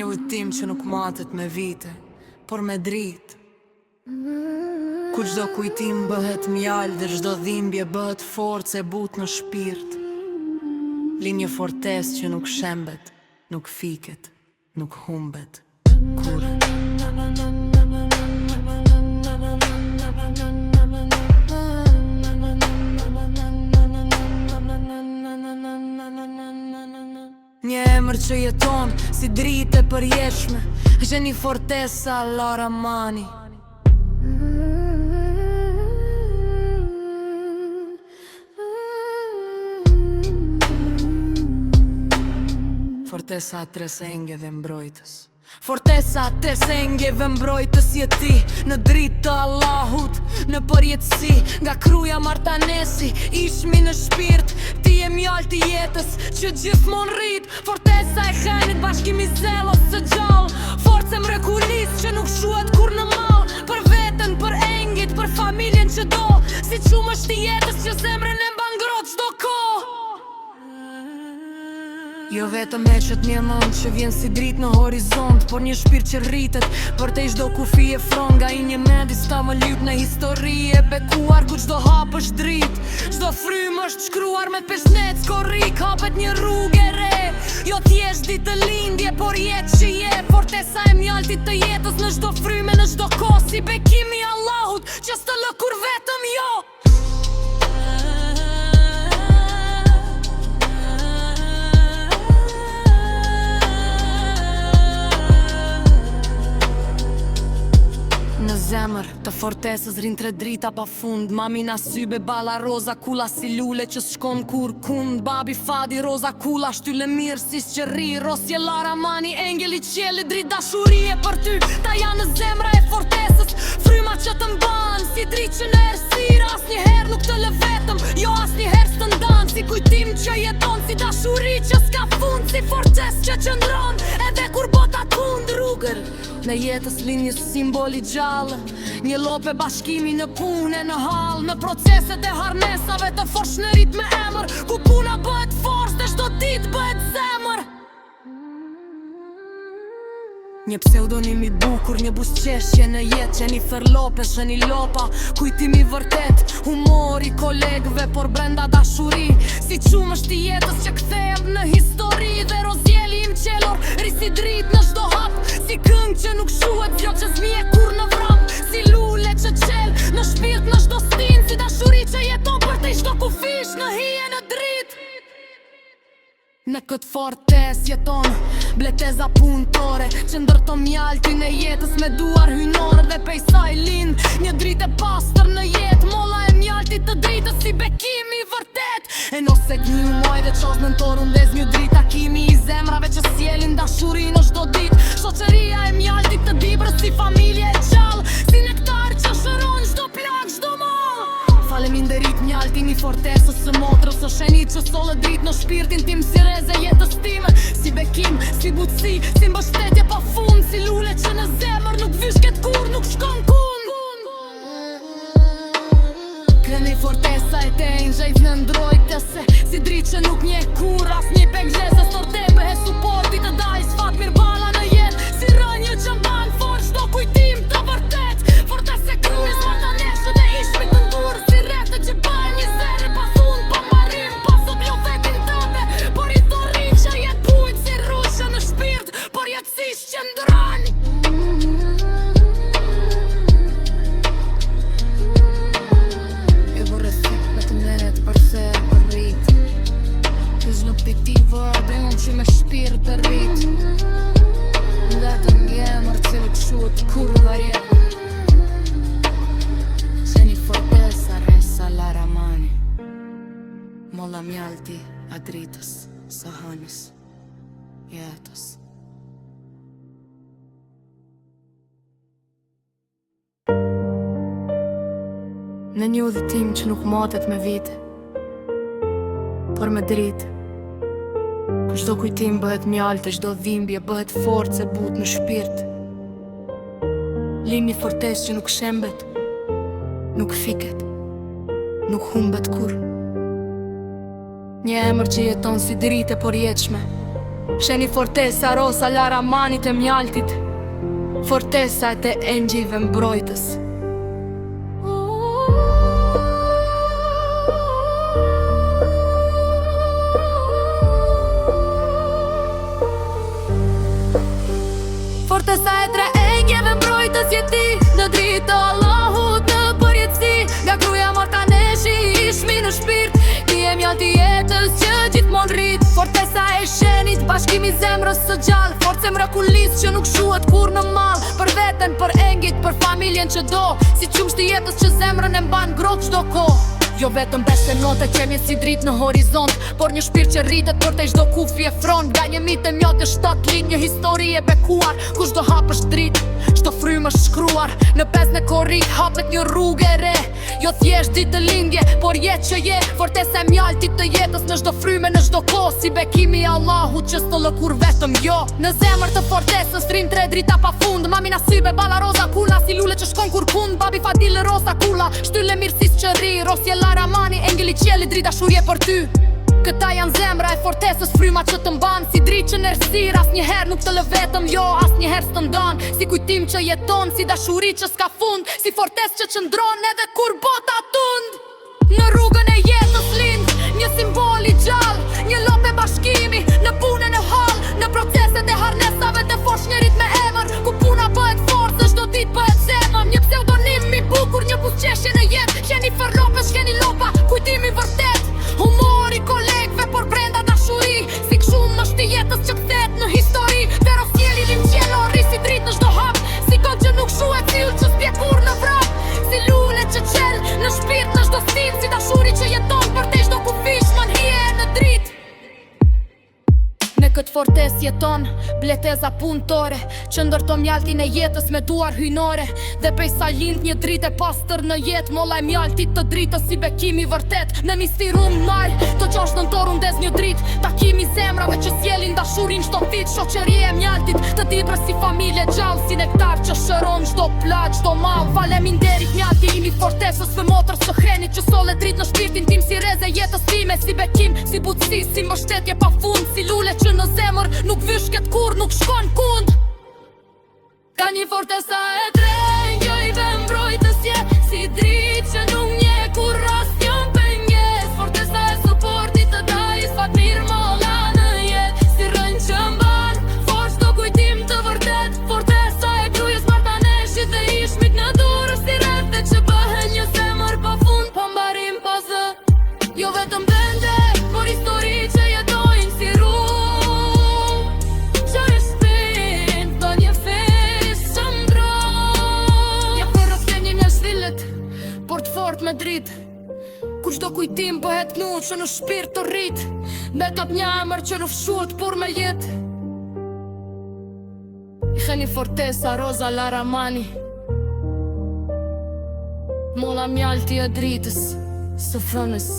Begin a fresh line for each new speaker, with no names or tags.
një udhtim që nuk matet me vite, por me dritë. Ku çdo kujtim bëhet mjalë dhe çdo dhimbje bëhet forcë e butë në shpirt. Linje fortes që nuk shembet, nuk fiket, nuk humbet. Kur një emër që jeton si dritë e përjetshme, Gjeni Fortesa Lara Mani. Fortesa tresengje dhe mbrojtës. Fortesa tresengje dhe mbrojtës je ti, në dritë të Allahut, në përjetësi. Nga kruja martanesi, ishmi në shpirt, ti e mjalti jetës që gjithmonë rrit. Fortesa e hajnit, bashkimi zelos së gjallë, forcë e mrekullis që nuk shuhet kur në mall. Për veten, për engjit, për familjen që do, si qumë është i jetës që zemrën e mban ngrot çdo kohë. Jo vetëm heqet një mend që vjen si dritë në horizont, por një shpirt që rritet për te çdo kufi e fron. Nga i një mend i sta më lyp në histori e bekuar, ku çdo hap është dritë, çdo frym është shkruar me peshnet skorrik. Hapet një rrugë e re, jo thjesht ditë lindje, por jetë që je. Fortesa e mjaltit të jetës në çdo frymë, në çdo kohë, si bekimi i Allahut që s'të lë kur vetëm jo. Në zemër të fortesës rin tre drita pa fund. Mamina sybe bala roza kula si lule që s'shkon kur kund. Babi fadi roza kula shtylle mirë si s'qërri. Rosje Lara Mani engjeli qeli drit dashurie për ty. Ta janë në zemra e fortesës, fryma që të mban si dritë që në errësirë. Asnjëherë nuk të lë vetëm, jo asnjëherë s'të ndan. Si kujtim që jeton, si dashuri që s'ka fund. Si fortesë që qëndron edhe kur bota tund. Rrugër në jetës lind një simbol i gjallë, një lope bashkimi në punë e në hall. Në proceset e harnesave të forshnerit me emër, ku puna bëhet forcë dhe çdo ditë bëhet zemër. Një pseudonim i bukur, një buzëqeshje në jetë, Jennifer Lopez, Gjeni Lopa. Kujtimi vërtet, humori kolegëve, por brenda dashuri. Si qumë është i jetës që kthehem në histori. Dhe rozjeli im qelor, risi dritë në çdo hap. Si këngë që nuk shuhet, vjo që zmije kur në vrap. Si lule që qel, në shpirt në çdo stin. Si dashuri që jeton për te çdo kufish në hije në dritë. Në këtë fortes jeton bleteza punëtore, që ndërton mjaltin e jetës me duar hynore. Dhe pej saj lind një dritë e pastër në jetë, molla e mjaltit të dritës si bekimi i vërtet. E nose gjnjë muaj dhe qos në torun ndez një dritë, takimi i zemrave që sjelin dashuri në çdo ditë. Shoqëria e mjaltit të dibrës si familje e qallë, si nektar që shëron çdo plak, çdo mall. Faleminderit mjaltin i fortesës së motrës, së shenit që sollë dritë në shpirtin tim si reze jetës time. Si bekim, si butësi, si mbështetje pa fund. Si lule që në zemër nuk vishket kur, nuk shkon kund. Gjeni Fortesa e te njëjt në ndrojtëse, si dritë që nuk nje kur. As një pegzese storte bëhe supportit të daj sfat mirë bala në jetë. Si rënjë që mban fort çdo kujtim të vërtet. Fortesa e krujës martaneshë dhe ishmit në ndurë. Si rete që bëhe një zere pa fund, pa marim, pa sot jo vetin tënde. Por histori që jetë bujt si rrushë në shpirt, por jetësish që ndran. E vorresti me të mlet përse për rrit. Kësh në objektivë dhe unë që me shpirt të rrit. Ndetën njemër cilë këshut kur varjet. Gjeni Fortesa Resa Lara Mani, molla mjalti a dritës së hënës jetës. Në një udhëtim që nuk matet me vite, por me dritë. Ku çdo kujtim bëhet mjaltë, çdo dhimbje bëhet forcë e butë në shpirt. Lind një fortesë që nuk shembet, nuk fiket, nuk humbet kur. Një emër që jeton si dritë e përjetshme, Sheni Fortesa Rosa Lara Manit e mjaltit, Fortesa e të engjive mbrojtës. Fortesa e tre engjeve mbrojtës jeti, në dritë Allahut në përjetësi. Nga gruja Marta Neshi, ishmi në shpirt, ti e mjalti jetës që gjithmon rrit. Fortesa e shenit, bashkimi zemrës së gjallë, forcë mrekullis që nuk shuhet kur në mall. Për veten, për engjit, për familjen që do, si qumshti jetës që zemrën e mban grot çdo kohë. Jo vetëm beshte note qenje si drit në horizont, por një shpirt që rritet për te çdo kufje front. Nga një mit e mjote 7 linj, një histori e bekuar, ku çdo hap është drit, çdo frymë është shkruar. Në pesë në korrik hapet një rrugë e re, jo thjesht ditë lindje, por jetë që je. Fortesa e mjaltit të jetës në çdo fryme, në çdo kohë, si bekimi i Allahut që s'të lë kur vetëm jo. Në zemër të Fortesës rrin 3 drita pa fund, mami Nasibe, balla Roza Kula, si lule që shkon kur kund, babi Fadil Rosa Kula, shtylle mirësis që rri, Rosje Lara Mani, engeli qeli dri dashurje për ty. Këta janë zemra e Fortesës, fryma që të mban, si dritë që nërsir, as njëherë nuk të lë vetëm jo, as njëherë s'të ndan. Si kujtim që jeton, si dashuri që s'ka fund, si Fortesë që qëndron edhe kur bota tund. Në rrugën e jetës lind, një simbol i gjallë, një lop e bashkimi, në punën e hall, në proceset e harnesave të forsh njerit me emër, ku puna bëhet forcë, çdo ditë bëhet zemër. Një pseudonim i bukur, një buzëqeshje në jetë, qeni Ferlope, shkeni Lopa, kujtimi vërtet, humori kolegve, por brenda dashuri, si kshumë është i jetës që kthehet në histori. Vero sjeli lim qelo, rri si dritë në çdo hap, si kod që nuk shuhet sill që s'bje kur në vrap, si lule që qel në shpirt në çdo stin, si dashuri që jeton për te çdo kufish më nhije në dritë. Në këtë Fortesë jeton bleteza punëtore, që ndërto mjaltin e jetës me duar hyjnore. Dhe pej sa lind një dritë e pastër në jetë, molla e mjaltit të dritës si bekimi vërtet. Në mistirum nal, të qash nëntor ndez një dritë, takimi zemrave që sjelin dashurin çdo fit. Shoqëria e mjaltit të dibrës si familje gjallë, si nektar që shëron çdo plagë, çdo mall. Faleminderit mjalti imi Fortesës, për motrës së hrenit që solle dritë në shpirtin tim, si reze jetës time, si bekim, si butësi, si mbështetje pa fund, si lule që në zemër nuk vyshket kur nuk shkon kund. Ka një Fortesa e tre, engjojve mbrojtës je, si dritë që nuk nje kur rast jon penjes. Fortesa e supportit të dajis, fat mirë molla në jetë, si rënjë që mban, forç do kujtim të vërtet. Fortesa e grujes Marta Neshi dhe ishmit në durës, si rrethë që bëhen një zemër pa fund, pa mbarim pa zë. Jo vetëm bende, por histori që jetojnë si me dritë, kur çdo kujtim bëhet nu që në shpirt të rrit, betat një emër që në fshuhet por me jet. Sheni Fortesa Rosa Lara Mani, molla mjalti e dritës së fënës.